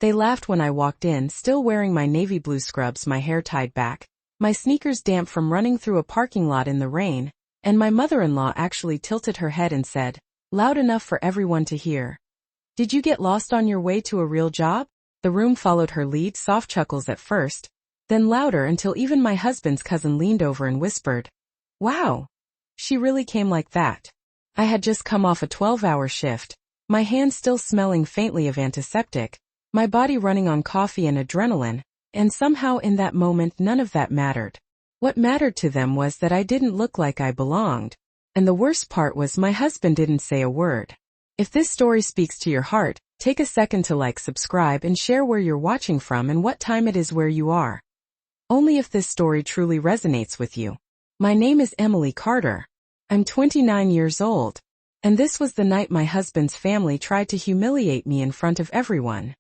They laughed when I walked in, still wearing my navy blue scrubs, my hair tied back, my sneakers damp from running through a parking lot in the rain, and my mother-in-law actually tilted her head and said, loud enough for everyone to hear, "Did you get lost on your way to a real job?" The room followed her lead, soft chuckles at first, then louder until even my husband's cousin leaned over and whispered, "Wow! She really came like that." I had just come off a 12-hour shift, my hands still smelling faintly of antiseptic, my body running on coffee and adrenaline, and somehow in that moment none of that mattered. What mattered to them was that I didn't look like I belonged. And the worst part was my husband didn't say a word. If this story speaks to your heart, take a second to like, subscribe, and share where you're watching from and what time it is where you are. Only if this story truly resonates with you. My name is Emily Carter. I'm 29 years old. And this was the night my husband's family tried to humiliate me in front of everyone.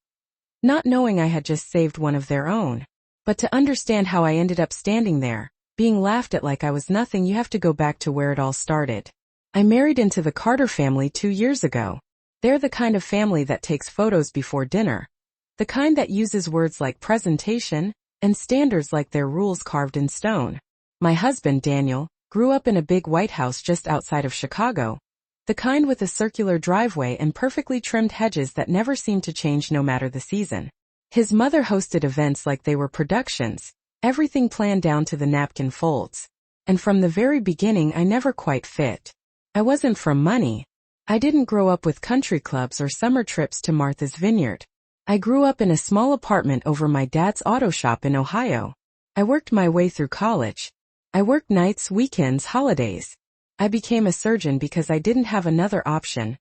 Not knowing I had just saved one of their own. But to understand how I ended up standing there, being laughed at like I was nothing, you have to go back to where it all started. I married into the Carter family 2 years ago. They're the kind of family that takes photos before dinner. The kind that uses words like presentation and standards like they're rules carved in stone. My husband, Daniel, grew up in a big white house just outside of Chicago. The kind with a circular driveway and perfectly trimmed hedges that never seemed to change no matter the season. His mother hosted events like they were productions, everything planned down to the napkin folds. And from the very beginning I never quite fit. I wasn't from money. I didn't grow up with country clubs or summer trips to Martha's Vineyard. I grew up in a small apartment over my dad's auto shop in Ohio. I worked my way through college. I worked nights, weekends, holidays. I became a surgeon because I didn't have another option.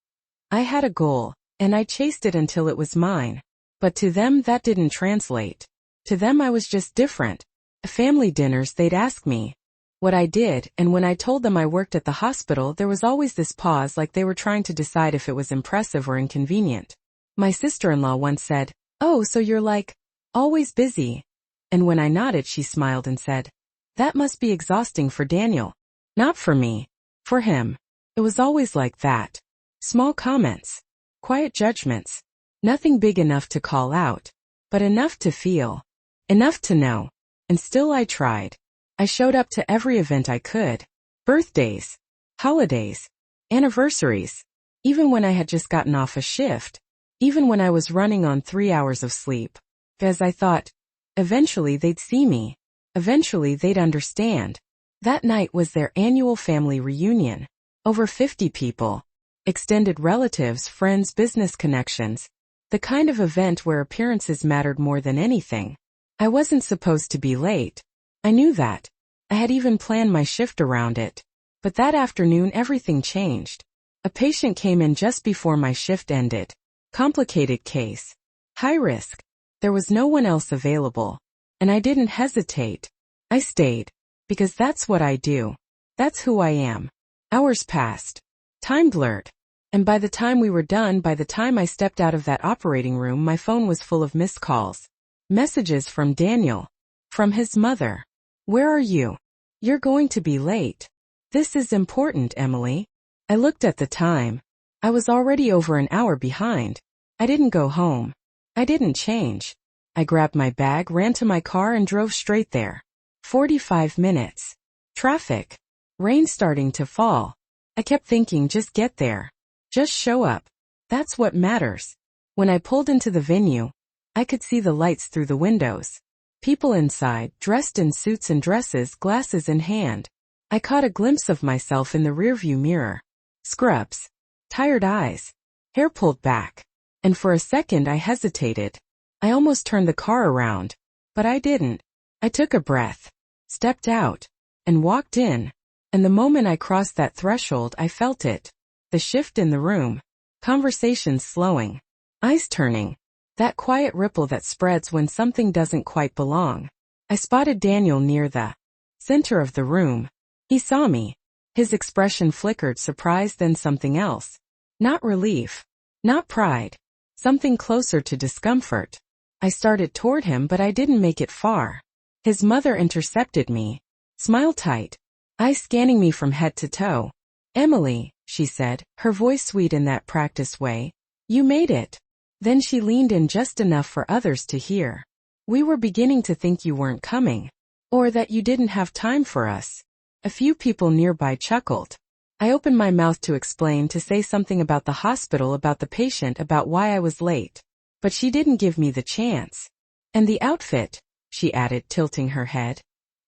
I had a goal, and I chased it until it was mine. But to them that didn't translate. To them I was just different. At family dinners they'd ask me what I did, and when I told them I worked at the hospital there was always this pause like they were trying to decide if it was impressive or inconvenient. My sister-in-law once said, "Oh, so you're like, always busy." And when I nodded she smiled and said, "That must be exhausting for Daniel." Not for me. For him. It was always like that. Small comments. Quiet judgments. Nothing big enough to call out. But enough to feel. Enough to know. And still I tried. I showed up to every event I could. Birthdays. Holidays. Anniversaries. Even when I had just gotten off a shift. Even when I was running on 3 hours of sleep. Because I thought, eventually they'd see me. Eventually they'd understand. That night was their annual family reunion. Over 50 people. Extended relatives, friends, business connections. The kind of event where appearances mattered more than anything. I wasn't supposed to be late. I knew that. I had even planned my shift around it. But that afternoon everything changed. A patient came in just before my shift ended. Complicated case. High risk. There was no one else available. And I didn't hesitate. I stayed. Because that's what I do. That's who I am. Hours passed. Time blurred. And by the time we were done, by the time I stepped out of that operating room, my phone was full of missed calls. Messages from Daniel. From his mother. "Where are you? You're going to be late. This is important, Emily." I looked at the time. I was already over an hour behind. I didn't go home. I didn't change. I grabbed my bag, ran to my car, and drove straight there. 45 minutes. Traffic. Rain starting to fall. I kept thinking, just get there. Just show up. That's what matters. When I pulled into the venue, I could see the lights through the windows. People inside, dressed in suits and dresses, glasses in hand. I caught a glimpse of myself in the rearview mirror. Scrubs. Tired eyes. Hair pulled back. And for a second I hesitated. I almost turned the car around. But I didn't. I took a breath. Stepped out. And walked in. And the moment I crossed that threshold I felt it. The shift in the room. Conversations slowing. Eyes turning. That quiet ripple that spreads when something doesn't quite belong. I spotted Daniel near the center of the room. He saw me. His expression flickered, surprise, then something else. Not relief. Not pride. Something closer to discomfort. I started toward him, but I didn't make it far. His mother intercepted me. Smile tight. Eyes scanning me from head to toe. "Emily," she said, her voice sweet in that practiced way. "You made it." Then she leaned in just enough for others to hear. We were beginning to think you weren't coming. Or that you didn't have time for us. A few people nearby chuckled. I opened my mouth to explain, to say something about the hospital, about the patient, about why I was late. But she didn't give me the chance. And the outfit, she added, tilting her head.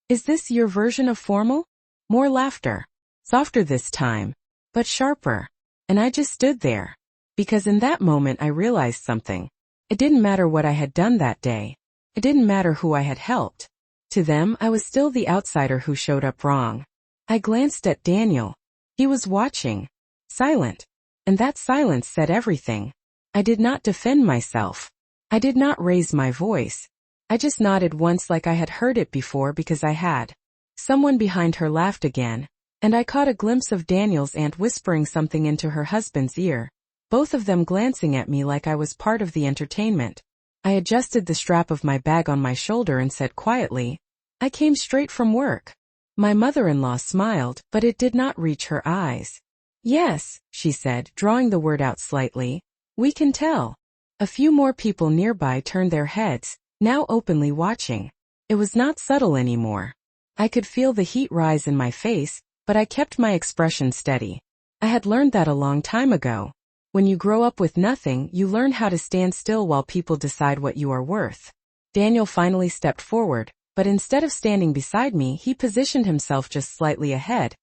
Is this your version of formal? More laughter. Softer this time. But sharper. And I just stood there. Because in that moment I realized something. It didn't matter what I had done that day. It didn't matter who I had helped. To them, I was still the outsider who showed up wrong. I glanced at Daniel. He was watching. Silent. And that silence said everything. I did not defend myself. I did not raise my voice. I just nodded once like I had heard it before, because I had. Someone behind her laughed again, and I caught a glimpse of Daniel's aunt whispering something into her husband's ear, both of them glancing at me like I was part of the entertainment. I adjusted the strap of my bag on my shoulder and said quietly, I came straight from work. My mother-in-law smiled, but it did not reach her eyes. Yes, she said, drawing the word out slightly. We can tell. A few more people nearby turned their heads, now openly watching. It was not subtle anymore. I could feel the heat rise in my face, but I kept my expression steady. I had learned that a long time ago. When you grow up with nothing, you learn how to stand still while people decide what you are worth. Daniel finally stepped forward, but instead of standing beside me, he positioned himself just slightly ahead,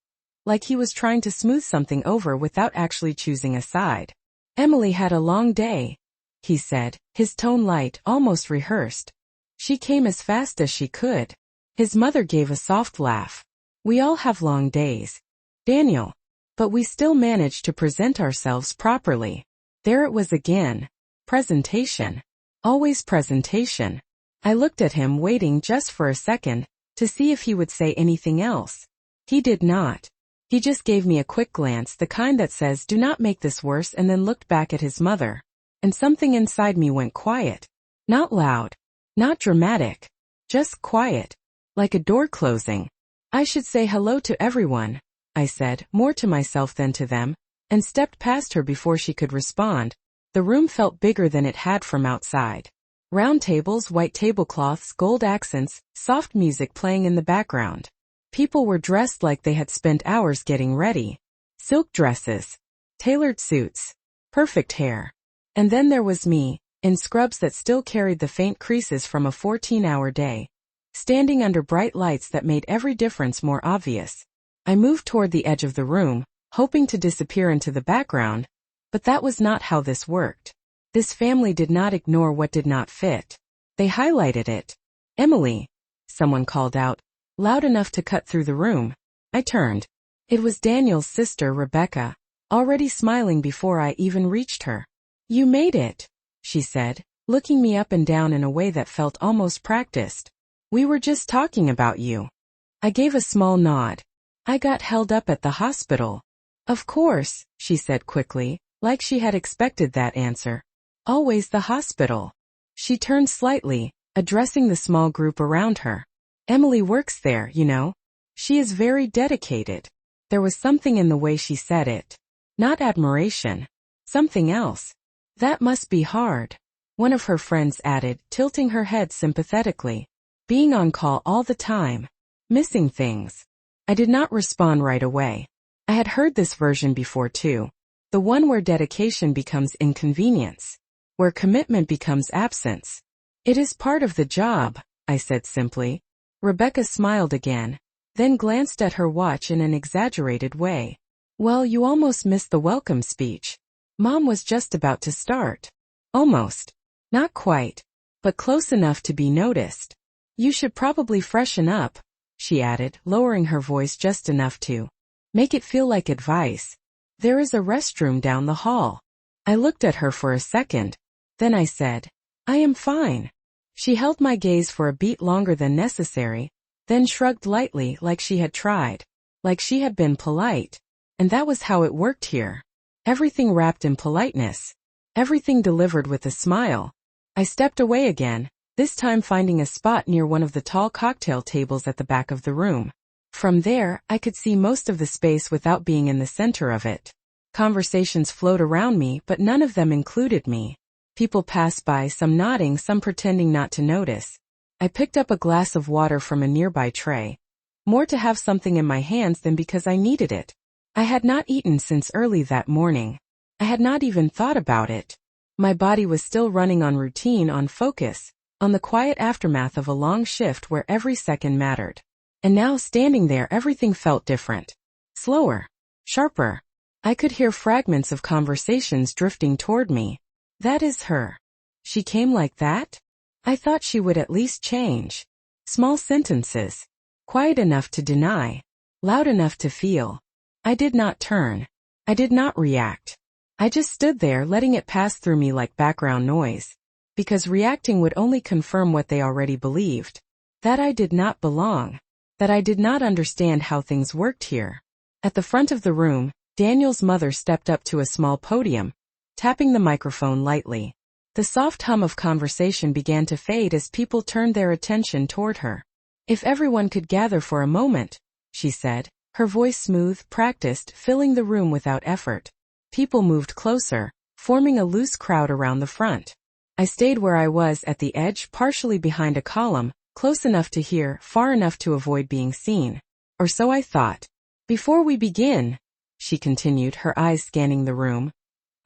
like he was trying to smooth something over without actually choosing a side. Emily had a long day, he said, his tone light, almost rehearsed. She came as fast as she could. His mother gave a soft laugh. We all have long days, Daniel. But we still managed to present ourselves properly. There it was again. Presentation. Always presentation. I looked at him, waiting just for a second, to see if he would say anything else. He did not. He just gave me a quick glance, the kind that says, do not make this worse, and then looked back at his mother. And something inside me went quiet. Not loud. Not dramatic. Just quiet. Like a door closing. I should say hello to everyone, I said, more to myself than to them, and stepped past her before she could respond. The room felt bigger than it had from outside. Round tables, white tablecloths, gold accents, soft music playing in the background. People were dressed like they had spent hours getting ready. Silk dresses. Tailored suits. Perfect hair. And then there was me, in scrubs that still carried the faint creases from a 14-hour day. Standing under bright lights that made every difference more obvious. I moved toward the edge of the room, hoping to disappear into the background, but that was not how this worked. This family did not ignore what did not fit. They highlighted it. Emily, someone called out, loud enough to cut through the room. I turned. It was Daniel's sister, Rebecca, already smiling before I even reached her. You made it, she said, looking me up and down in a way that felt almost practiced. We were just talking about you. I gave a small nod. I got held up at the hospital. Of course, she said quickly, like she had expected that answer. Always the hospital. She turned slightly, addressing the small group around her. Emily works there, you know. She is very dedicated. There was something in the way she said it. Not admiration. Something else. That must be hard. One of her friends added, tilting her head sympathetically. Being on call all the time. Missing things. I did not respond right away. I had heard this version before too. The one where dedication becomes inconvenience. Where commitment becomes absence. It is part of the job, I said simply. Rebecca smiled again, then glanced at her watch in an exaggerated way. Well, you almost missed the welcome speech. Mom was just about to start. Almost. Not quite. But close enough to be noticed. You should probably freshen up, she added, lowering her voice just enough to make it feel like advice. There is a restroom down the hall. I looked at her for a second. Then I said, I am fine. She held my gaze for a beat longer than necessary, then shrugged lightly like she had tried, like she had been polite. And that was how it worked here. Everything wrapped in politeness. Everything delivered with a smile. I stepped away again, this time finding a spot near one of the tall cocktail tables at the back of the room. From there, I could see most of the space without being in the center of it. Conversations flowed around me, but none of them included me. People passed by, some nodding, some pretending not to notice. I picked up a glass of water from a nearby tray. More to have something in my hands than because I needed it. I had not eaten since early that morning. I had not even thought about it. My body was still running on routine, on focus, on the quiet aftermath of a long shift where every second mattered. And now, standing there, everything felt different. Slower. Sharper. I could hear fragments of conversations drifting toward me. That is her. She came like that? I thought she would at least change. Small sentences. Quiet enough to deny. Loud enough to feel. I did not turn. I did not react. I just stood there, letting it pass through me like background noise. Because reacting would only confirm what they already believed. That I did not belong. That I did not understand how things worked here. At the front of the room, Daniel's mother stepped up to a small podium, tapping the microphone lightly. The soft hum of conversation began to fade as people turned their attention toward her. If everyone could gather for a moment, she said, her voice smooth, practiced, filling the room without effort. People moved closer, forming a loose crowd around the front. I stayed where I was at the edge, partially behind a column, close enough to hear, far enough to avoid being seen. Or so I thought. Before we begin, she continued, her eyes scanning the room,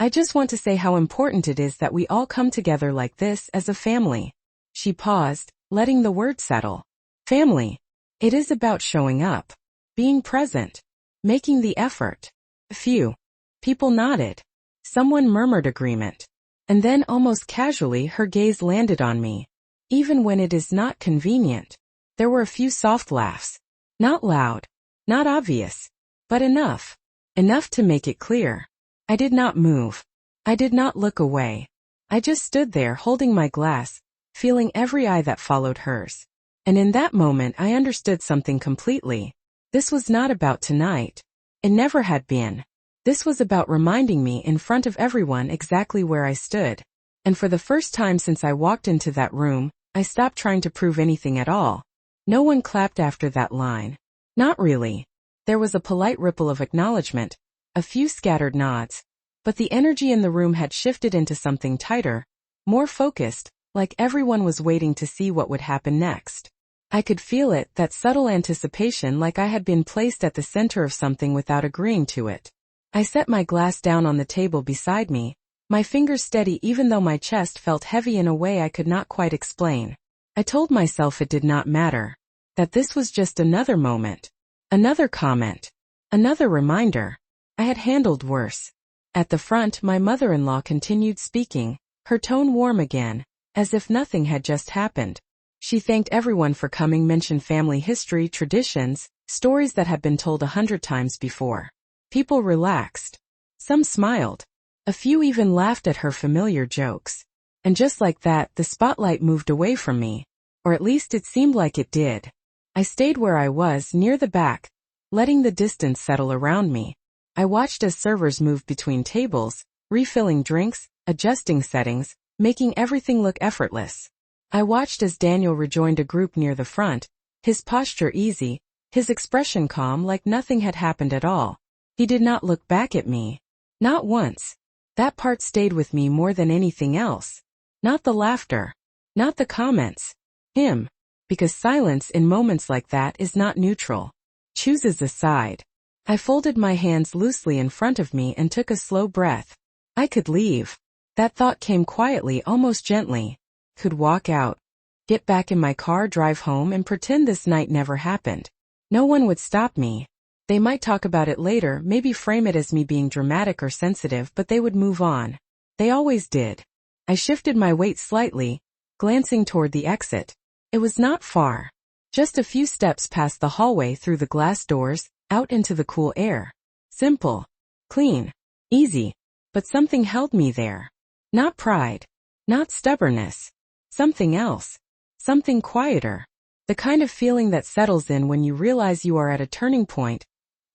I just want to say how important it is that we all come together like this as a family. She paused, letting the word settle. Family. It is about showing up. Being present. Making the effort. Few people nodded. Someone murmured agreement. And then, almost casually, her gaze landed on me. Even when it is not convenient. There were a few soft laughs. Not loud. Not obvious. But enough. Enough to make it clear. I did not move. I did not look away. I just stood there holding my glass, feeling every eye that followed hers. And in that moment I understood something completely. This was not about tonight. It never had been. This was about reminding me in front of everyone exactly where I stood. And for the first time since I walked into that room, I stopped trying to prove anything at all. No one clapped after that line. Not really. There was a polite ripple of acknowledgement, a few scattered nods, but the energy in the room had shifted into something tighter, more focused, like everyone was waiting to see what would happen next. I could feel it, that subtle anticipation, like I had been placed at the center of something without agreeing to it. I set my glass down on the table beside me, my fingers steady even though my chest felt heavy in a way I could not quite explain. I told myself it did not matter, that this was just another moment, another comment, another reminder. I had handled worse. At the front, my mother-in-law continued speaking, her tone warm again, as if nothing had just happened. She thanked everyone for coming, mentioned family history, traditions, stories that had been told 100 times before. People relaxed. Some smiled. A few even laughed at her familiar jokes. And just like that, the spotlight moved away from me. Or at least it seemed like it did. I stayed where I was, near the back, letting the distance settle around me. I watched as servers moved between tables, refilling drinks, adjusting settings, making everything look effortless. I watched as Daniel rejoined a group near the front, his posture easy, his expression calm, like nothing had happened at all. He did not look back at me. Not once. That part stayed with me more than anything else. Not the laughter. Not the comments. Him. Because silence in moments like that is not neutral. Chooses a side. I folded my hands loosely in front of me and took a slow breath. I could leave. That thought came quietly, almost gently. Could walk out. Get back in my car, drive home, and pretend this night never happened. No one would stop me. They might talk about it later, maybe frame it as me being dramatic or sensitive, but they would move on. They always did. I shifted my weight slightly, glancing toward the exit. It was not far. Just a few steps past the hallway, through the glass doors, out into the cool air. Simple. Clean. Easy. But something held me there. Not pride. Not stubbornness. Something else. Something quieter. The kind of feeling that settles in when you realize you are at a turning point,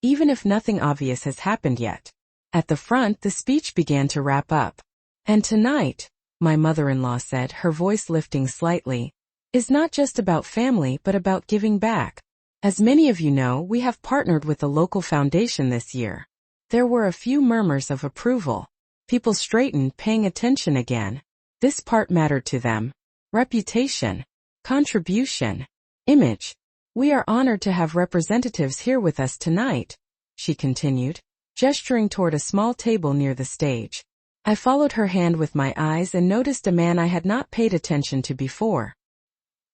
even if nothing obvious has happened yet. At the front, the speech began to wrap up. And tonight, my mother-in-law said, her voice lifting slightly, is not just about family but about giving back. As many of you know, we have partnered with a local foundation this year. There were a few murmurs of approval. People straightened, paying attention again. This part mattered to them. Reputation. Contribution. Image. "We are honored to have representatives here with us tonight," she continued, gesturing toward a small table near the stage. I followed her hand with my eyes and noticed a man I had not paid attention to before.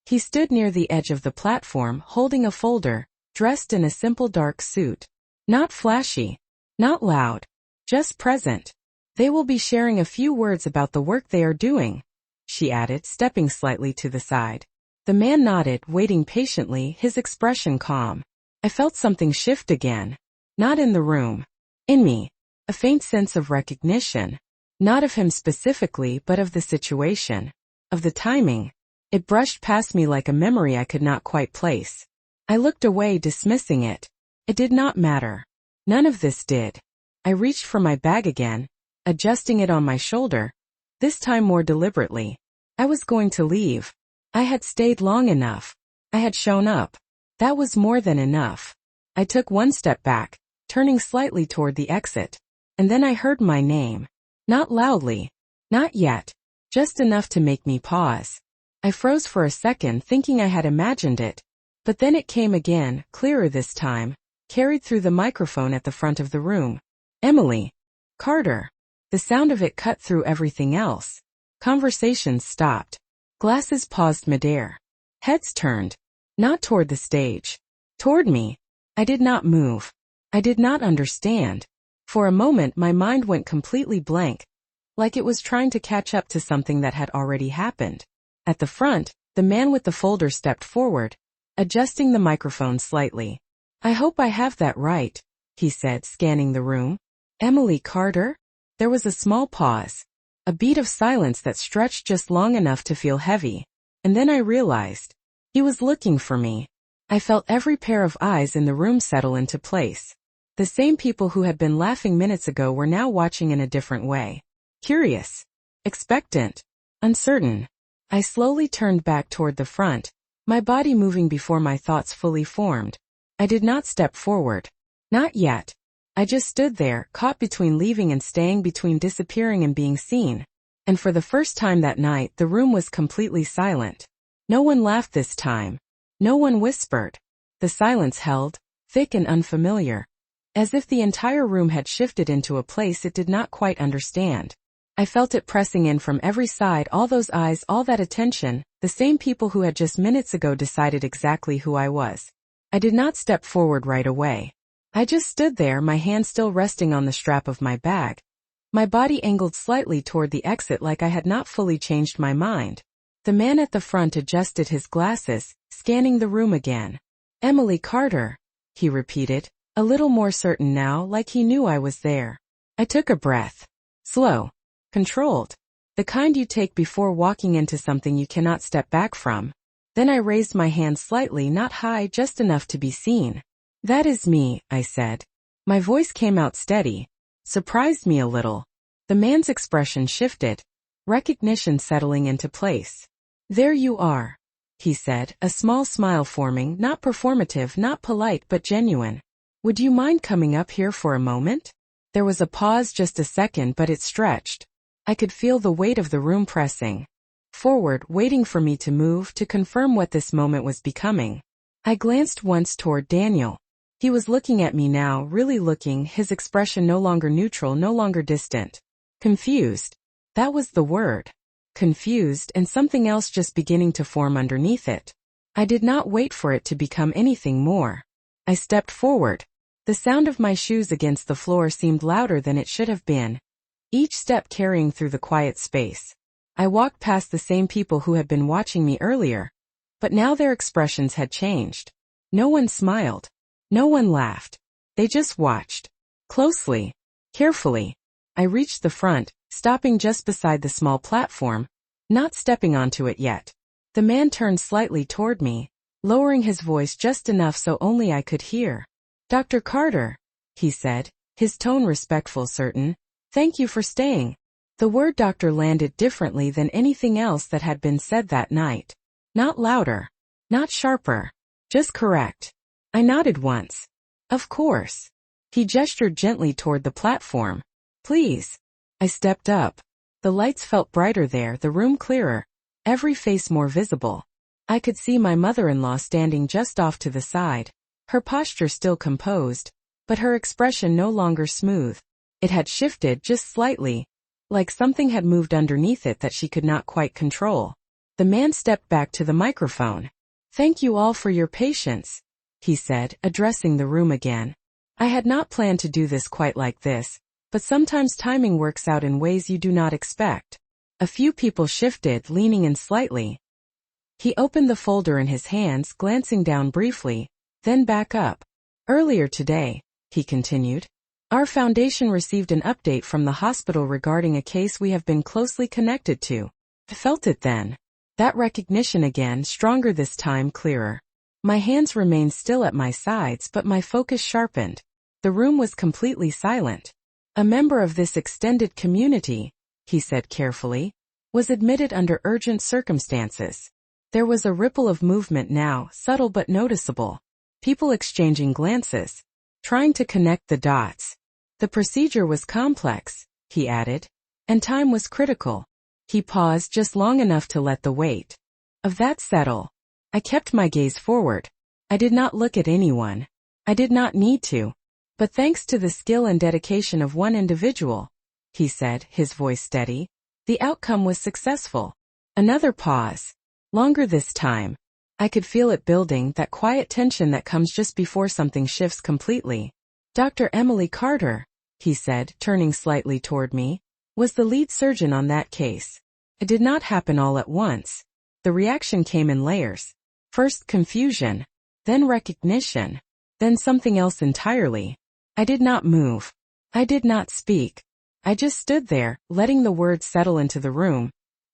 He stood near the edge of the platform, holding a folder, dressed in a simple dark suit. Not flashy. Not loud. Just present. "They will be sharing a few words about the work they are doing," she added, stepping slightly to the side. The man nodded, waiting patiently, his expression calm. I felt something shift again. Not in the room. In me. A faint sense of recognition. Not of him specifically, but of the situation. Of the timing. It brushed past me like a memory I could not quite place. I looked away, dismissing it. It did not matter. None of this did. I reached for my bag again, adjusting it on my shoulder, this time more deliberately. I was going to leave. I had stayed long enough. I had shown up. That was more than enough. I took one step back, turning slightly toward the exit. And then I heard my name. Not loudly. Not yet. Just enough to make me pause. I froze for a second, thinking I had imagined it. But then it came again, clearer this time, carried through the microphone at the front of the room. "Emily. Carter." The sound of it cut through everything else. Conversations stopped. Glasses paused midair. Heads turned. Not toward the stage. Toward me. I did not move. I did not understand. For a moment my mind went completely blank, like it was trying to catch up to something that had already happened. At the front, the man with the folder stepped forward, adjusting the microphone slightly. "I hope I have that right," he said, scanning the room. "Emily Carter?" There was a small pause. A beat of silence that stretched just long enough to feel heavy. And then I realized. He was looking for me. I felt every pair of eyes in the room settle into place. The same people who had been laughing minutes ago were now watching in a different way. Curious. Expectant. Uncertain. I slowly turned back toward the front, my body moving before my thoughts fully formed. I did not step forward. Not yet. I just stood there, caught between leaving and staying, between disappearing and being seen. And for the first time that night, the room was completely silent. No one laughed this time. No one whispered. The silence held, thick and unfamiliar, as if the entire room had shifted into a place it did not quite understand. I felt it pressing in from every side, all those eyes, all that attention, the same people who had just minutes ago decided exactly who I was. I did not step forward right away. I just stood there, my hand still resting on the strap of my bag, my body angled slightly toward the exit like I had not fully changed my mind. The man at the front adjusted his glasses, scanning the room again. "Emily Carter," he repeated, a little more certain now, like he knew I was there. I took a breath. Slow. Controlled. The kind you take before walking into something you cannot step back from. Then I raised my hand slightly, not high, just enough to be seen. "That is me," I said. My voice came out steady. Surprised me a little. The man's expression shifted. Recognition settling into place. "There you are," he said, a small smile forming, not performative, not polite, but genuine. "Would you mind coming up here for a moment?" There was a pause, just a second, but it stretched. I could feel the weight of the room pressing forward, waiting for me to move, to confirm what this moment was becoming. I glanced once toward Daniel. He was looking at me now, really looking, his expression no longer neutral, no longer distant. Confused. That was the word. Confused, and something else just beginning to form underneath it. I did not wait for it to become anything more. I stepped forward. The sound of my shoes against the floor seemed louder than it should have been, each step carrying through the quiet space. I walked past the same people who had been watching me earlier, but now their expressions had changed. No one smiled. No one laughed. They just watched. Closely. Carefully. I reached the front, stopping just beside the small platform, not stepping onto it yet. The man turned slightly toward me, lowering his voice just enough so only I could hear. "Dr. Carter," he said, his tone respectful, certain. "Thank you for staying." The word doctor landed differently than anything else that had been said that night. Not louder. Not sharper. Just correct. I nodded once. "Of course." He gestured gently toward the platform. "Please." I stepped up. The lights felt brighter there, the room clearer, every face more visible. I could see my mother-in-law standing just off to the side, her posture still composed, but her expression no longer smooth. It had shifted just slightly, like something had moved underneath it that she could not quite control. The man stepped back to the microphone. "Thank you all for your patience," he said, addressing the room again. "I had not planned to do this quite like this, but sometimes timing works out in ways you do not expect." A few people shifted, leaning in slightly. He opened the folder in his hands, glancing down briefly, then back up. "Earlier today," he continued, "our foundation received an update from the hospital regarding a case we have been closely connected to." I felt it then. That recognition again, stronger this time, clearer. My hands remained still at my sides, but my focus sharpened. The room was completely silent. "A member of this extended community," he said carefully, "was admitted under urgent circumstances." There was a ripple of movement now, subtle but noticeable. People exchanging glances, trying to connect the dots. "The procedure was complex," he added, "and time was critical." He paused just long enough to let the weight of that settle. I kept my gaze forward. I did not look at anyone. I did not need to. "But thanks to the skill and dedication of one individual," he said, his voice steady, "the outcome was successful." Another pause. Longer this time. I could feel it building, that quiet tension that comes just before something shifts completely. "Dr. Emily Carter," he said, turning slightly toward me, "was the lead surgeon on that case." It did not happen all at once. The reaction came in layers. First confusion, then recognition, then something else entirely. I did not move. I did not speak. I just stood there, letting the words settle into the room,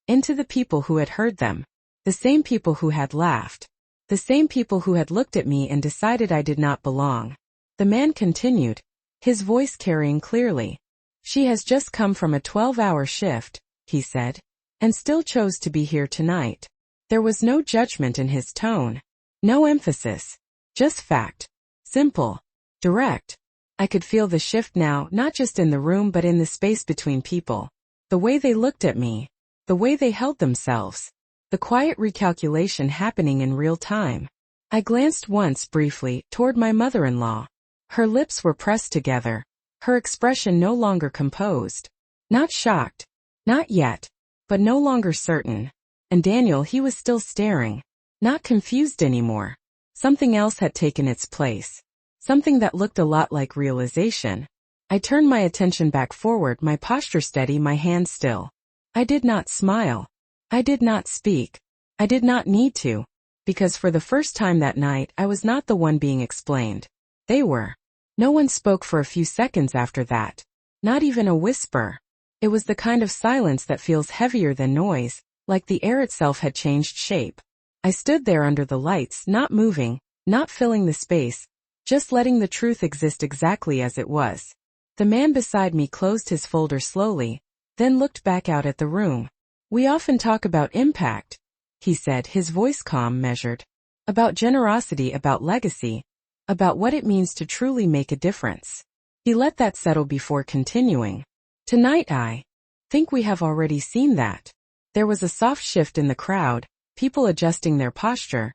into the people who had heard them. The same people who had laughed. The same people who had looked at me and decided I did not belong. The man continued, his voice carrying clearly. "She has just come from a 12-hour shift," he said, "and still chose to be here tonight." There was no judgment in his tone. No emphasis. Just fact. Simple. Direct. I could feel the shift now, not just in the room but in the space between people. The way they looked at me. The way they held themselves. The quiet recalculation happening in real time. I glanced once, briefly, toward my mother-in-law. Her lips were pressed together. Her expression no longer composed. Not shocked. Not yet. But no longer certain. And Daniel, he was still staring. Not confused anymore. Something else had taken its place. Something that looked a lot like realization. I turned my attention back forward, my posture steady, my hands still. I did not smile. I did not speak. I did not need to. Because for the first time that night, I was not the one being explained. They were. No one spoke for a few seconds after that. Not even a whisper. It was the kind of silence that feels heavier than noise, like the air itself had changed shape. I stood there under the lights, not moving, not filling the space, just letting the truth exist exactly as it was. The man beside me closed his folder slowly, then looked back out at the room. "We often talk about impact," he said, his voice calm, measured. "About generosity, about legacy, about what it means to truly make a difference." He let that settle before continuing. "Tonight I think we have already seen that." There was a soft shift in the crowd, people adjusting their posture,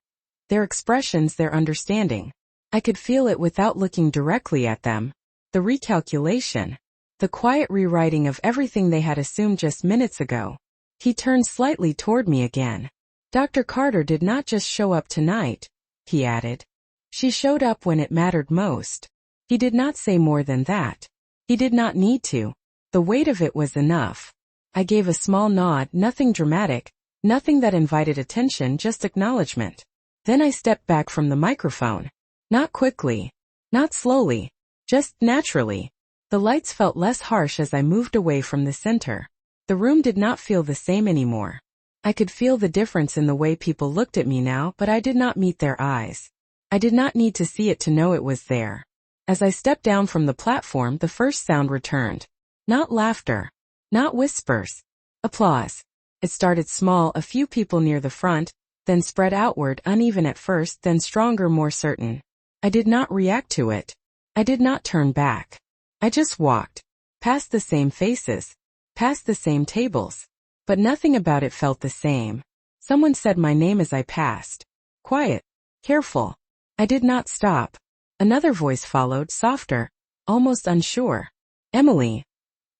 their expressions, their understanding. I could feel it without looking directly at them. The recalculation. The quiet rewriting of everything they had assumed just minutes ago. He turned slightly toward me again. "Dr. Carter did not just show up tonight," he added. "She showed up when it mattered most." He did not say more than that. He did not need to. The weight of it was enough. I gave a small nod, nothing dramatic, nothing that invited attention, just acknowledgement. Then I stepped back from the microphone. Not quickly. Not slowly. Just naturally. The lights felt less harsh as I moved away from the center. The room did not feel the same anymore. I could feel the difference in the way people looked at me now, but I did not meet their eyes. I did not need to see it to know it was there. As I stepped down from the platform, the first sound returned. Not laughter. Not whispers. Applause. It started small, a few people near the front, then spread outward, uneven at first, then stronger, more certain. I did not react to it. I did not turn back. I just walked. Past the same faces. past the same tables. But nothing about it felt the same. Someone said my name as I passed. Quiet. Careful. I did not stop. Another voice followed, softer, almost unsure. Emily.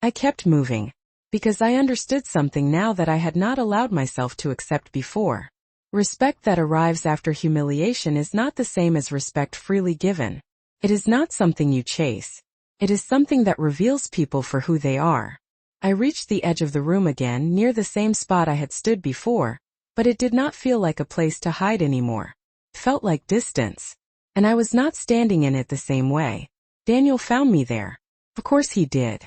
I kept moving, because I understood something now that I had not allowed myself to accept before. Respect that arrives after humiliation is not the same as respect freely given. It is not something you chase. It is something that reveals people for who they are. I reached the edge of the room again, near the same spot I had stood before, but it did not feel like a place to hide anymore. It felt like distance. And I was not standing in it the same way. Daniel found me there. Of course he did.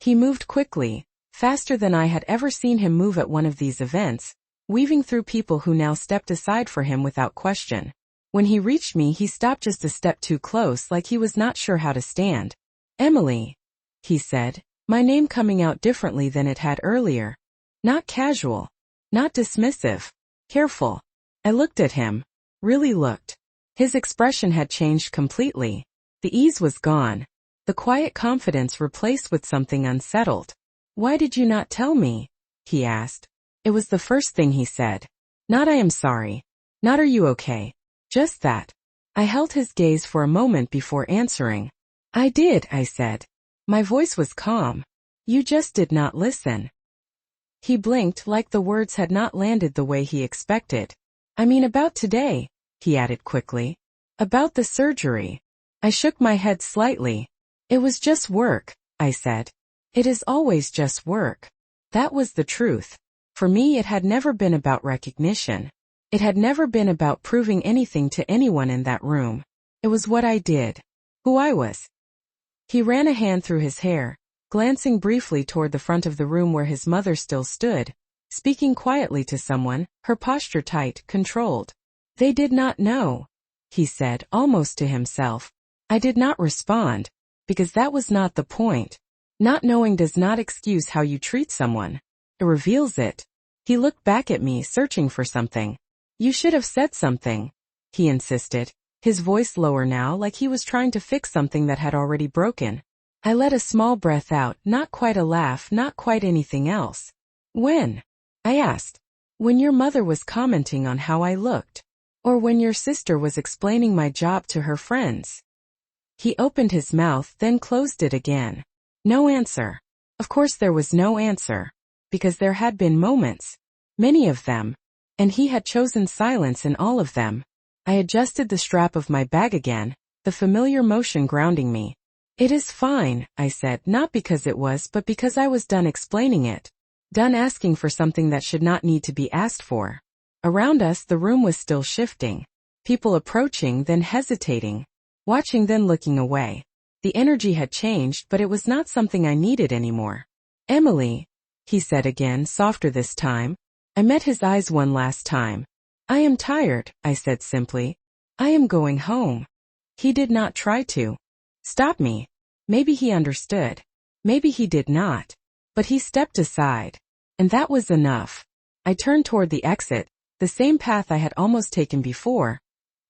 He moved quickly, faster than I had ever seen him move at one of these events, weaving through people who now stepped aside for him without question. When he reached me, he stopped just a step too close, like he was not sure how to stand. Emily, he said, my name coming out differently than it had earlier. Not casual. Not dismissive. Careful. I looked at him. Really looked. His expression had changed completely. The ease was gone. The quiet confidence replaced with something unsettled. Why did you not tell me? He asked. It was the first thing he said. Not I am sorry. Not are you okay. Just that. I held his gaze for a moment before answering. I did, I said. My voice was calm. You just did not listen. He blinked like the words had not landed the way he expected. I mean about today, he added quickly. About the surgery. I shook my head slightly. It was just work, I said. It is always just work. That was the truth. For me, it had never been about recognition. It had never been about proving anything to anyone in that room. It was what I did. Who I was. He ran a hand through his hair, glancing briefly toward the front of the room where his mother still stood, speaking quietly to someone, her posture tight, controlled. They did not know, he said, almost to himself. I did not respond, because that was not the point. Not knowing does not excuse how you treat someone. It reveals it. He looked back at me, searching for something. You should have said something, he insisted, his voice lower now, like he was trying to fix something that had already broken. I let a small breath out, not quite a laugh, not quite anything else. When? I asked. When your mother was commenting on how I looked. Or when your sister was explaining my job to her friends. He opened his mouth, then closed it again. No answer. Of course there was no answer. Because there had been moments. Many of them. And he had chosen silence in all of them. I adjusted the strap of my bag again, the familiar motion grounding me. It is fine, I said, not because it was, but because I was done explaining it. Done asking for something that should not need to be asked for. Around us, the room was still shifting. People approaching, then hesitating. Watching, then looking away. The energy had changed, but it was not something I needed anymore. Emily, he said again, softer this time. I met his eyes one last time. I am tired, I said simply. I am going home. He did not try to stop me. Maybe he understood. Maybe he did not. But he stepped aside. And that was enough. I turned toward the exit, the same path I had almost taken before.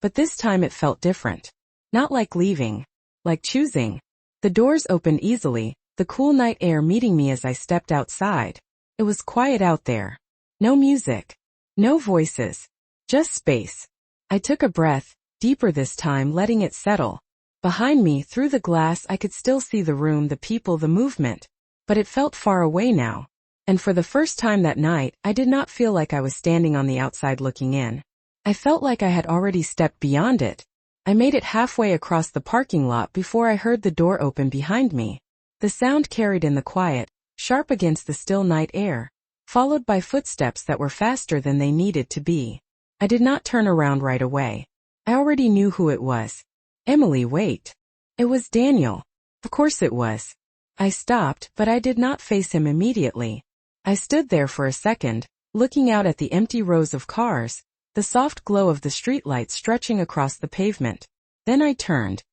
But this time it felt different. Not like leaving. Like choosing. The doors opened easily, the cool night air meeting me as I stepped outside. It was quiet out there. No music. No voices. Just space. I took a breath, deeper this time, letting it settle. Behind me, through the glass, I could still see the room, the people, the movement. But it felt far away now. And for the first time that night, I did not feel like I was standing on the outside looking in. I felt like I had already stepped beyond it. I made it halfway across the parking lot before I heard the door open behind me. The sound carried in the quiet, sharp against the still night air, followed by footsteps that were faster than they needed to be. I did not turn around right away. I already knew who it was. Emily, wait. It was Daniel. Of course it was. I stopped, but I did not face him immediately. I stood there for a second, looking out at the empty rows of cars, the soft glow of the streetlights stretching across the pavement. Then I turned.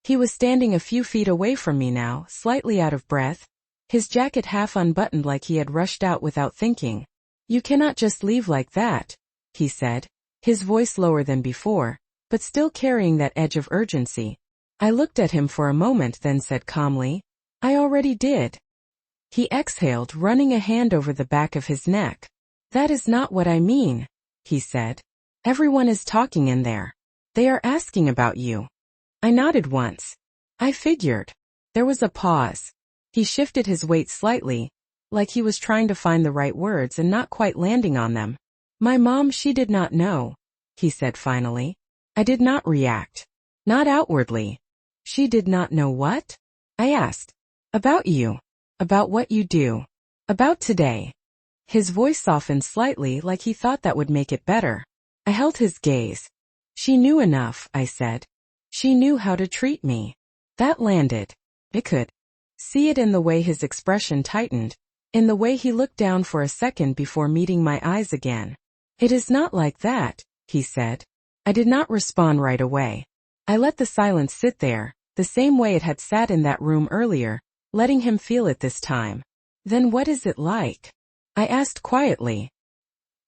He was standing a few feet away from me now, slightly out of breath, his jacket half unbuttoned like he had rushed out without thinking. You cannot just leave like that, he said, his voice lower than before, but still carrying that edge of urgency. I looked at him for a moment, then said calmly, I already did. He exhaled, running a hand over the back of his neck. That is not what I mean, he said. Everyone is talking in there. They are asking about you. I nodded once. I figured. There was a pause. He shifted his weight slightly, like he was trying to find the right words and not quite landing on them. My mom, she did not know, he said finally. I did not react. Not outwardly. She did not know what? I asked. About you. About what you do. About today. His voice softened slightly, like he thought that would make it better. I held his gaze. She knew enough, I said. She knew how to treat me. That landed. It could see it in the way his expression tightened, in the way he looked down for a second before meeting my eyes again. It is not like that, he said. I did not respond right away. I let the silence sit there, the same way it had sat in that room earlier, letting him feel it this time. Then what is it like? I asked quietly.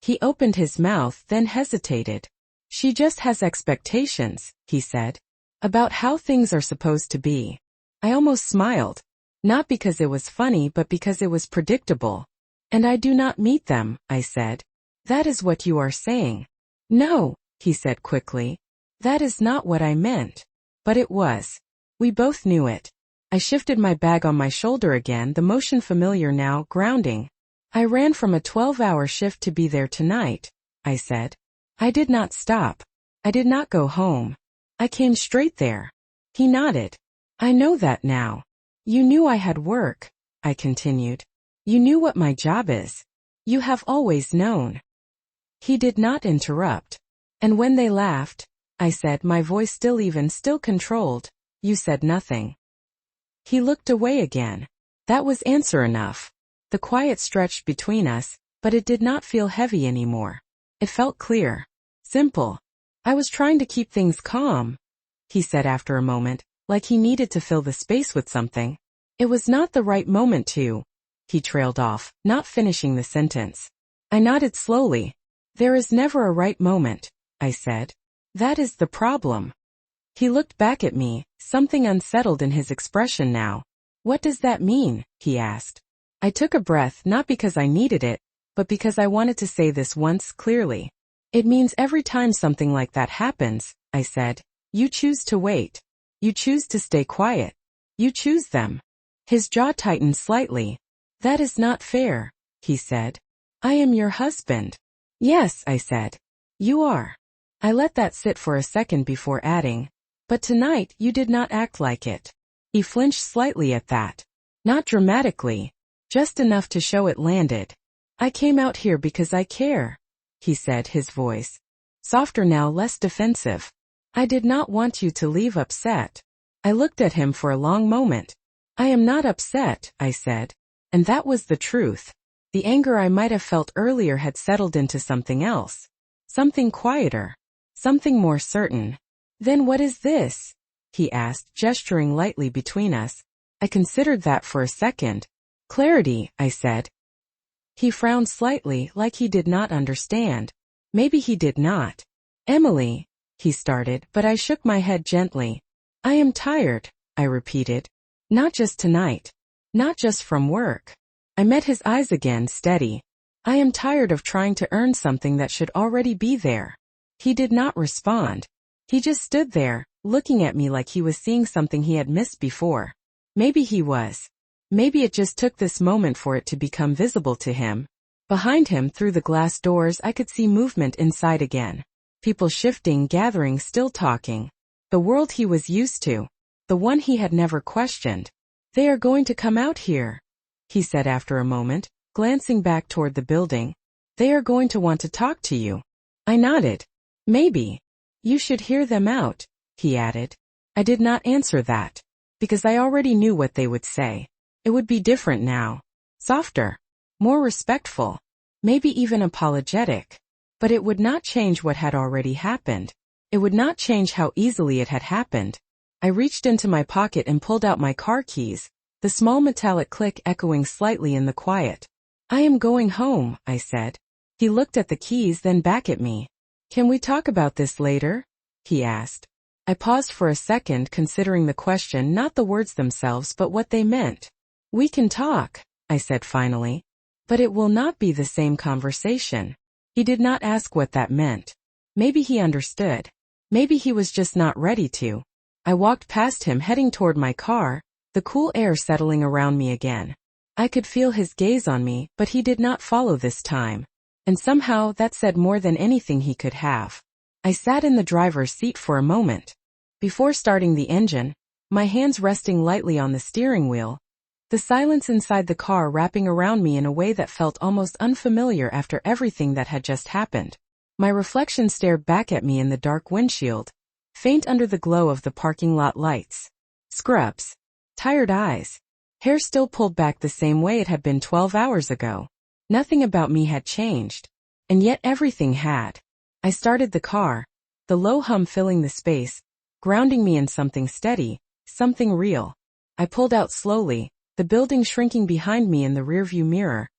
He opened his mouth, then hesitated. She just has expectations, he said, about how things are supposed to be. I almost smiled. Not because it was funny, but because it was predictable. And I do not meet them, I said. That is what you are saying. No, he said quickly. That is not what I meant. But it was. We both knew it. I shifted my bag on my shoulder again, the motion familiar now, grounding. I ran from a 12-hour shift to be there tonight, I said. I did not stop. I did not go home. I came straight there. He nodded. I know that now. You knew I had work, I continued. You knew what my job is. You have always known. He did not interrupt. And when they laughed, I said, my voice still even, still controlled, you said nothing. He looked away again. That was answer enough. The quiet stretched between us, but it did not feel heavy anymore. It felt clear. Simple. I was trying to keep things calm, he said after a moment, like he needed to fill the space with something. It was not the right moment to, he trailed off, not finishing the sentence. I nodded slowly. There is never a right moment, I said. That is the problem. He looked back at me, something unsettled in his expression now. What does that mean? He asked. I took a breath, not because I needed it, but because I wanted to say this once clearly. It means every time something like that happens, I said, you choose to wait. You choose to stay quiet. You choose them. His jaw tightened slightly. That is not fair, he said. I am your husband. Yes, I said. You are. I let that sit for a second before adding. But tonight you did not act like it. He flinched slightly at that. Not dramatically. Just enough to show it landed. I came out here because I care, he said, his voice softer now, less defensive. I did not want you to leave upset. I looked at him for a long moment. I am not upset, I said. And that was the truth. The anger I might have felt earlier had settled into something else. Something quieter. Something more certain. Then what is this? He asked, gesturing lightly between us. I considered that for a second. Clarity, I said. He frowned slightly, like he did not understand. Maybe he did not. Emily, he started, but I shook my head gently. I am tired, I repeated. Not just tonight. Not just from work. I met his eyes again, steady. I am tired of trying to earn something that should already be there. He did not respond. He just stood there, looking at me like he was seeing something he had missed before. Maybe he was. Maybe it just took this moment for it to become visible to him. Behind him, through the glass doors, I could see movement inside again. People shifting, gathering, still talking. The world he was used to. The one he had never questioned. They are going to come out here, he said after a moment, glancing back toward the building. They are going to want to talk to you. I nodded. Maybe. You should hear them out, he added. I did not answer that. Because I already knew what they would say. It would be different now. Softer. More respectful. Maybe even apologetic. But it would not change what had already happened. It would not change how easily it had happened. I reached into my pocket and pulled out my car keys, the small metallic click echoing slightly in the quiet. I am going home, I said. He looked at the keys, then back at me. Can we talk about this later? He asked. I paused for a second, considering the question, not the words themselves but what they meant. We can talk, I said finally. But it will not be the same conversation. He did not ask what that meant. Maybe he understood. Maybe he was just not ready to. I walked past him heading toward my car, the cool air settling around me again. I could feel his gaze on me, but he did not follow this time. And somehow that said more than anything he could have. I sat in the driver's seat for a moment. Before starting the engine, my hands resting lightly on the steering wheel, the silence inside the car wrapping around me in a way that felt almost unfamiliar after everything that had just happened. My reflection stared back at me in the dark windshield, faint under the glow of the parking lot lights. Scrubs. Tired eyes. Hair still pulled back the same way it had been 12 hours ago. Nothing about me had changed. And yet everything had. I started the car, the low hum filling the space, grounding me in something steady, something real. I pulled out slowly, the building shrinking behind me in the rearview mirror,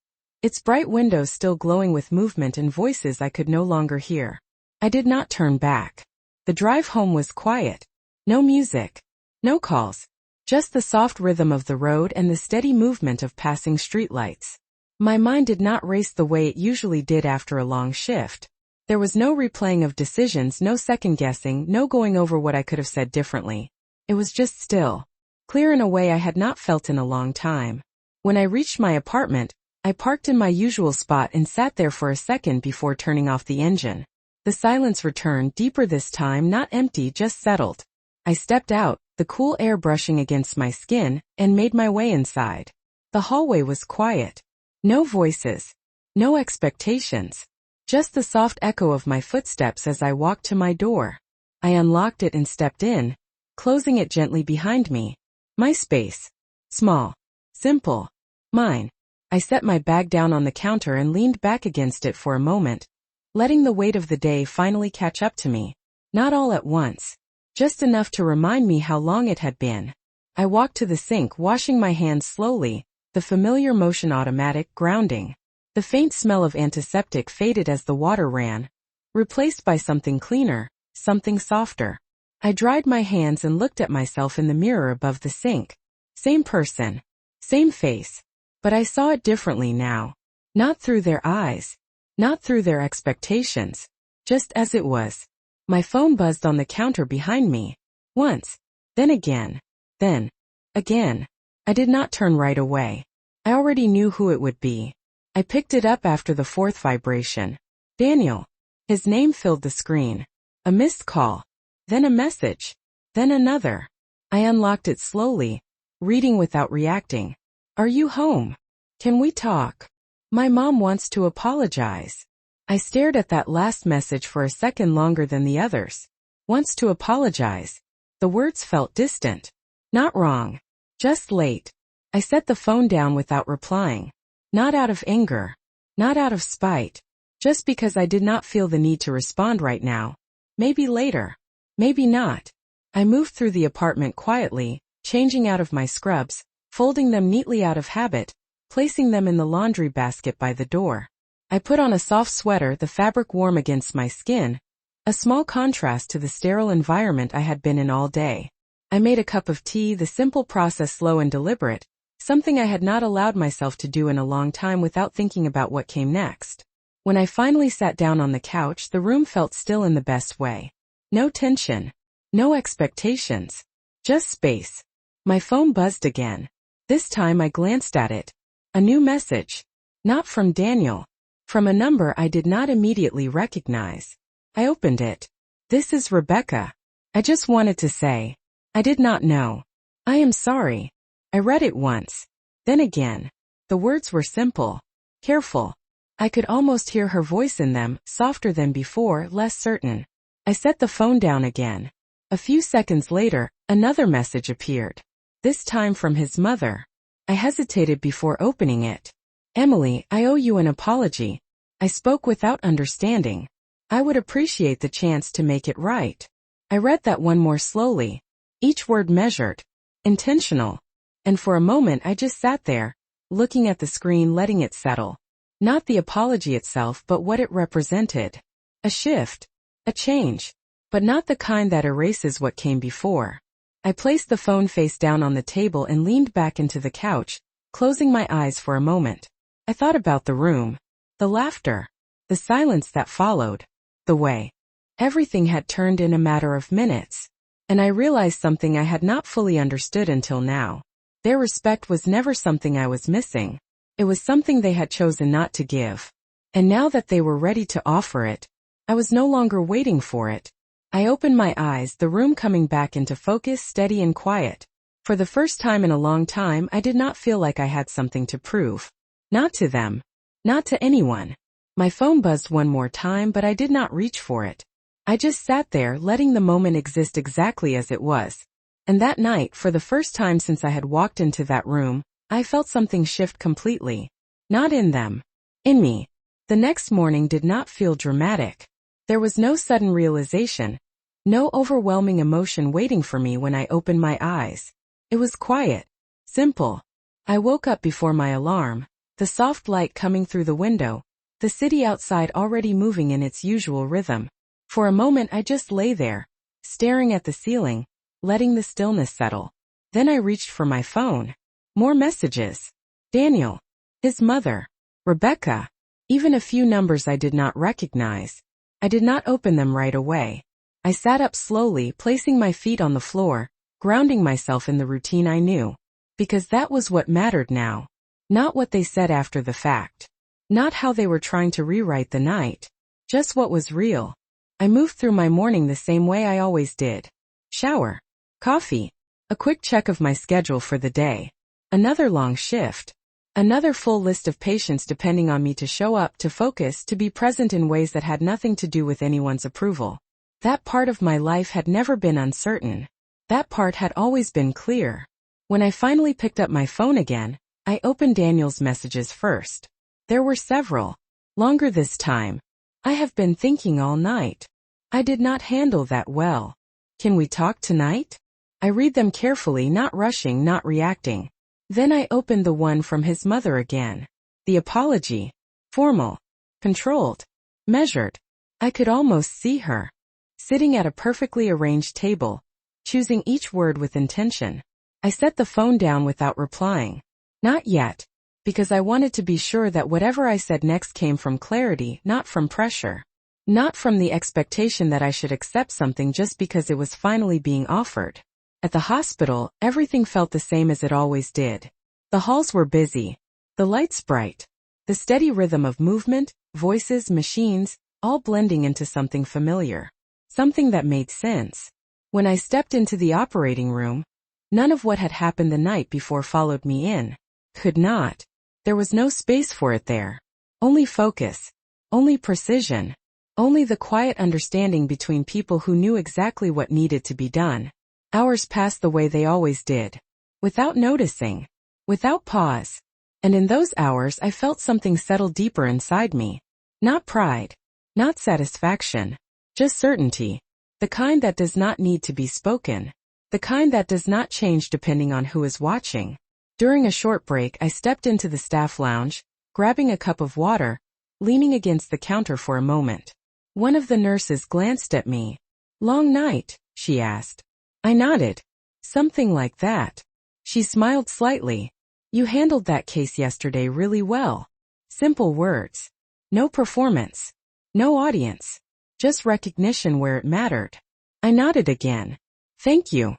its bright windows still glowing with movement and voices I could no longer hear. I did not turn back. The drive home was quiet. No music. No calls. Just the soft rhythm of the road and the steady movement of passing streetlights. My mind did not race the way it usually did after a long shift. There was no replaying of decisions, no second-guessing, no going over what I could have said differently. It was just still. Clear in a way I had not felt in a long time. When I reached my apartment, I parked in my usual spot and sat there for a second before turning off the engine. The silence returned, deeper this time, not empty, just settled. I stepped out, the cool air brushing against my skin, and made my way inside. The hallway was quiet. No voices. No expectations. Just the soft echo of my footsteps as I walked to my door. I unlocked it and stepped in, closing it gently behind me. My space. Small. Simple. Mine. I set my bag down on the counter and leaned back against it for a moment, letting the weight of the day finally catch up to me. Not all at once. Just enough to remind me how long it had been. I walked to the sink, washing my hands slowly, the familiar motion automatic, grounding. The faint smell of antiseptic faded as the water ran, replaced by something cleaner, something softer. I dried my hands and looked at myself in the mirror above the sink. Same person. Same face. But I saw it differently now. Not through their eyes. Not through their expectations. Just as it was. My phone buzzed on the counter behind me. Once. Then again. Then. Again. I did not turn right away. I already knew who it would be. I picked it up after the fourth vibration. Daniel. His name filled the screen. A missed call. Then a message. Then another. I unlocked it slowly, reading without reacting. Are you home? Can we talk? My mom wants to apologize. I stared at that last message for a second longer than the others. Wants to apologize. The words felt distant. Not wrong. Just late. I set the phone down without replying. Not out of anger. Not out of spite. Just because I did not feel the need to respond right now. Maybe later. Maybe not. I moved through the apartment quietly, changing out of my scrubs, folding them neatly out of habit, placing them in the laundry basket by the door. I put on a soft sweater, the fabric warm against my skin, a small contrast to the sterile environment I had been in all day. I made a cup of tea, the simple process slow and deliberate, something I had not allowed myself to do in a long time without thinking about what came next. When I finally sat down on the couch, the room felt still in the best way. No tension. No expectations. Just space. My phone buzzed again. This time I glanced at it. A new message. Not from Daniel. From a number I did not immediately recognize. I opened it. This is Rebecca. I just wanted to say. I did not know. I am sorry. I read it once. Then again. The words were simple. Careful. I could almost hear her voice in them, softer than before, less certain. I set the phone down again. A few seconds later, another message appeared. This time from his mother. I hesitated before opening it. Emily, I owe you an apology. I spoke without understanding. I would appreciate the chance to make it right. I read that one more slowly. Each word measured. Intentional. And for a moment I just sat there, looking at the screen, letting it settle. Not the apology itself, but what it represented. A shift. A change. But not the kind that erases what came before. I placed the phone face down on the table and leaned back into the couch, Closing my eyes for a moment, I thought about the room, the laughter, the silence that followed, the way everything had turned in a matter of minutes, and I realized something I had not fully understood until now. Their respect was never something I was missing. It was something they had chosen not to give. And now that they were ready to offer it, I was no longer waiting for it. I opened my eyes, the room coming back into focus, steady and quiet. For the first time in a long time, I did not feel like I had something to prove. Not to them. Not to anyone. My phone buzzed one more time, but I did not reach for it. I just sat there, letting the moment exist exactly as it was. And that night, for the first time since I had walked into that room, I felt something shift completely. Not in them. In me. The next morning did not feel dramatic. There was no sudden realization. No overwhelming emotion waiting for me when I opened my eyes. It was quiet. Simple. I woke up before my alarm, the soft light coming through the window, the city outside already moving in its usual rhythm. For a moment I just lay there, staring at the ceiling, letting the stillness settle. Then I reached for my phone. More messages. Daniel. His mother. Rebecca. Even a few numbers I did not recognize. I did not open them right away. I sat up slowly, placing my feet on the floor, grounding myself in the routine I knew. Because that was what mattered now. Not what they said after the fact. Not how they were trying to rewrite the night. Just what was real. I moved through my morning the same way I always did. Shower. Coffee. A quick check of my schedule for the day. Another long shift. Another full list of patients depending on me to show up, to focus, to be present in ways that had nothing to do with anyone's approval. That part of my life had never been uncertain. That part had always been clear. When I finally picked up my phone again, I opened Daniel's messages first. There were several. Longer this time. I have been thinking all night. I did not handle that well. Can we talk tonight? I read them carefully, not rushing, not reacting. Then I opened the one from his mother again. The apology. Formal. Controlled. Measured. I could almost see her. Sitting at a perfectly arranged table, choosing each word with intention. I set the phone down without replying. Not yet. Because I wanted to be sure that whatever I said next came from clarity, not from pressure. Not from the expectation that I should accept something just because it was finally being offered. At the hospital, everything felt the same as it always did. The halls were busy. The lights bright. The steady rhythm of movement, voices, machines, all blending into something familiar. Something that made sense. When I stepped into the operating room, none of what had happened the night before followed me in. Could not. There was no space for it there. Only focus. Only precision. Only the quiet understanding between people who knew exactly what needed to be done. Hours passed the way they always did. Without noticing. Without pause. And in those hours I felt something settle deeper inside me. Not pride. Not satisfaction. Just certainty. The kind that does not need to be spoken. The kind that does not change depending on who is watching. During a short break I stepped into the staff lounge, grabbing a cup of water, leaning against the counter for a moment. One of the nurses glanced at me. "Long night?" she asked. I nodded. "Something like that." She smiled slightly. "You handled that case yesterday really well." Simple words. No performance. No audience. Just recognition where it mattered. I nodded again. "Thank you."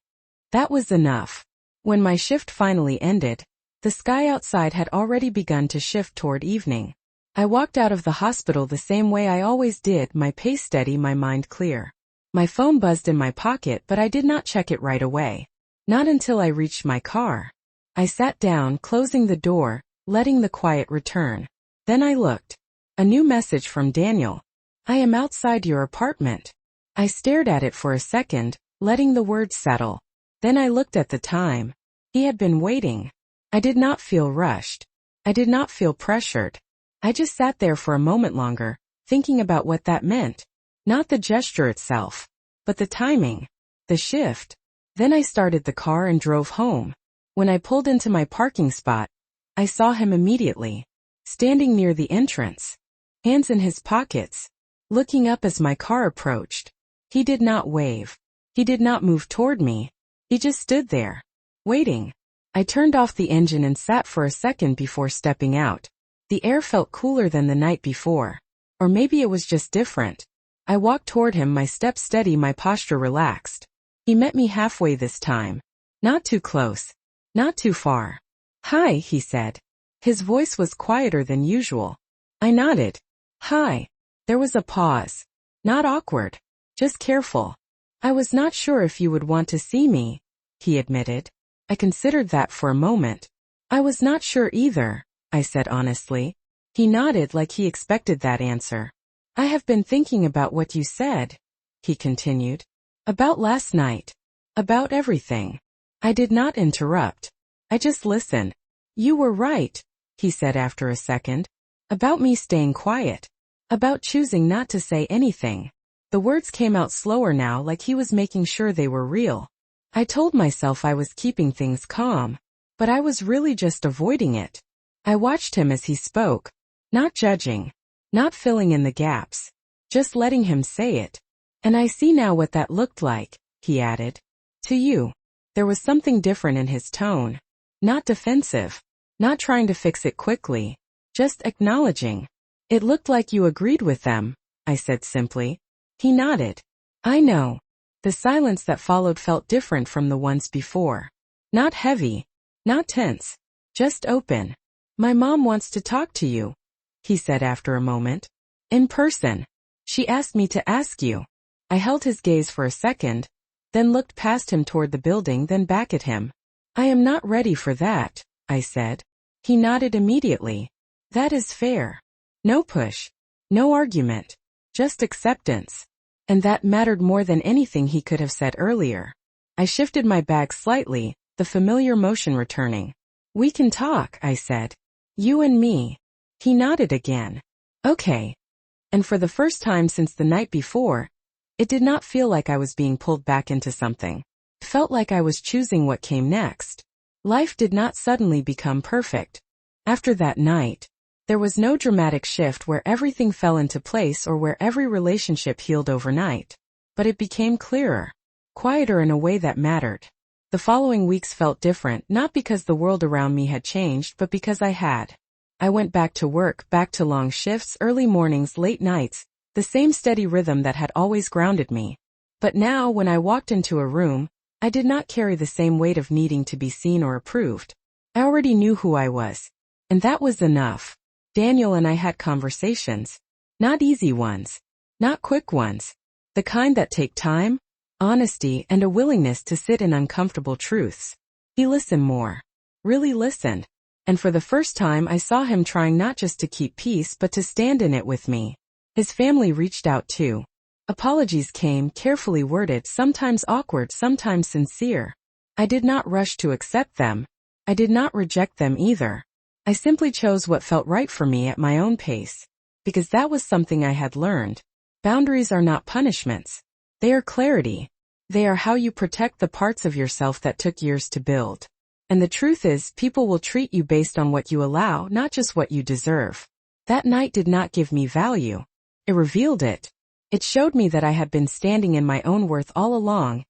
That was enough. When my shift finally ended, the sky outside had already begun to shift toward evening. I walked out of the hospital the same way I always did, my pace steady, my mind clear. My phone buzzed in my pocket, but I did not check it right away. Not until I reached my car. I sat down, closing the door, letting the quiet return. Then I looked. A new message from Daniel. "I am outside your apartment." I stared at it for a second, letting the words settle. Then I looked at the time. He had been waiting. I did not feel rushed. I did not feel pressured. I just sat there for a moment longer, thinking about what that meant. Not the gesture itself, but the timing. The shift. Then I started the car and drove home. When I pulled into my parking spot, I saw him immediately. Standing near the entrance. Hands in his pockets. Looking up as my car approached. He did not wave. He did not move toward me. He just stood there. Waiting. I turned off the engine and sat for a second before stepping out. The air felt cooler than the night before. Or maybe it was just different. I walked toward him, my step steady, my posture relaxed. He met me halfway this time. Not too close. Not too far. "Hi," he said. His voice was quieter than usual. I nodded. "Hi." There was a pause. Not awkward. Just careful. "I was not sure if you would want to see me," he admitted. I considered that for a moment. "I was not sure either," I said honestly. He nodded like he expected that answer. "I have been thinking about what you said," he continued. "About last night. About everything." I did not interrupt. I just listened. "You were right," he said after a second. "About me staying quiet. About choosing not to say anything." The words came out slower now, like he was making sure they were real. I told myself I was keeping things calm, but I was really just avoiding it. I watched him as he spoke, not judging, not filling in the gaps, just letting him say it. "And I see now what that looked like," he added. "To you." There was something different in his tone. Not defensive. Not trying to fix it quickly. Just acknowledging. "It looked like you agreed with them," I said simply. He nodded. "I know." The silence that followed felt different from the ones before. Not heavy. Not tense. Just open. "My mom wants to talk to you," he said after a moment. "In person. She asked me to ask you." I held his gaze for a second, then looked past him toward the building, then back at him. "I am not ready for that," I said. He nodded immediately. "That is fair. No push. No argument. Just acceptance." And that mattered more than anything he could have said earlier. I shifted my bag slightly, the familiar motion returning. "We can talk," I said. "You and me." He nodded again. "Okay." And for the first time since the night before, it did not feel like I was being pulled back into something. It felt like I was choosing what came next. Life did not suddenly become perfect. After that night, there was no dramatic shift where everything fell into place or where every relationship healed overnight. But it became clearer, quieter in a way that mattered. The following weeks felt different, not because the world around me had changed, but because I had. I went back to work, back to long shifts, early mornings, late nights, the same steady rhythm that had always grounded me. But now, when I walked into a room, I did not carry the same weight of needing to be seen or approved. I already knew who I was. And that was enough. Daniel and I had conversations. Not easy ones. Not quick ones. The kind that take time, honesty, and a willingness to sit in uncomfortable truths. He listened more. Really listened. And for the first time I saw him trying not just to keep peace but to stand in it with me. His family reached out too. Apologies came, carefully worded, sometimes awkward, sometimes sincere. I did not rush to accept them. I did not reject them either. I simply chose what felt right for me at my own pace. Because that was something I had learned. Boundaries are not punishments. They are clarity. They are how you protect the parts of yourself that took years to build. And the truth is, people will treat you based on what you allow, not just what you deserve. That night did not give me value. It revealed it. It showed me that I had been standing in my own worth all along,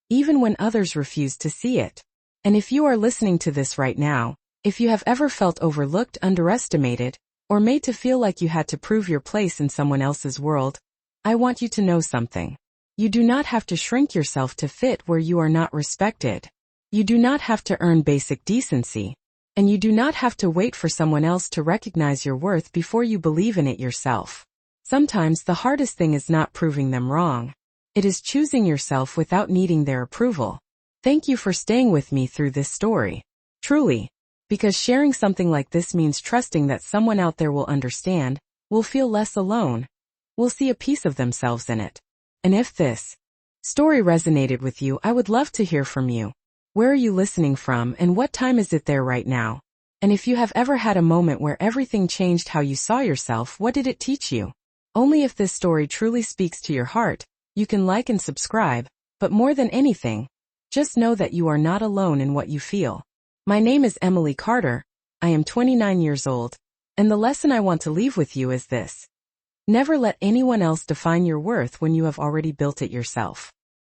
even when others refused to see it. And if you are listening to this right now, if you have ever felt overlooked, underestimated, or made to feel like you had to prove your place in someone else's world, I want you to know something. You do not have to shrink yourself to fit where you are not respected. You do not have to earn basic decency. And you do not have to wait for someone else to recognize your worth before you believe in it yourself. Sometimes the hardest thing is not proving them wrong. It is choosing yourself without needing their approval. Thank you for staying with me through this story. Truly. Because sharing something like this means trusting that someone out there will understand, will feel less alone, will see a piece of themselves in it. And if this story resonated with you, I would love to hear from you. Where are you listening from and what time is it there right now? And if you have ever had a moment where everything changed how you saw yourself, what did it teach you? Only if this story truly speaks to your heart, you can like and subscribe, but more than anything, just know that you are not alone in what you feel. My name is Emily Carter, I am 29 years old, and the lesson I want to leave with you is this. Never let anyone else define your worth when you have already built it yourself.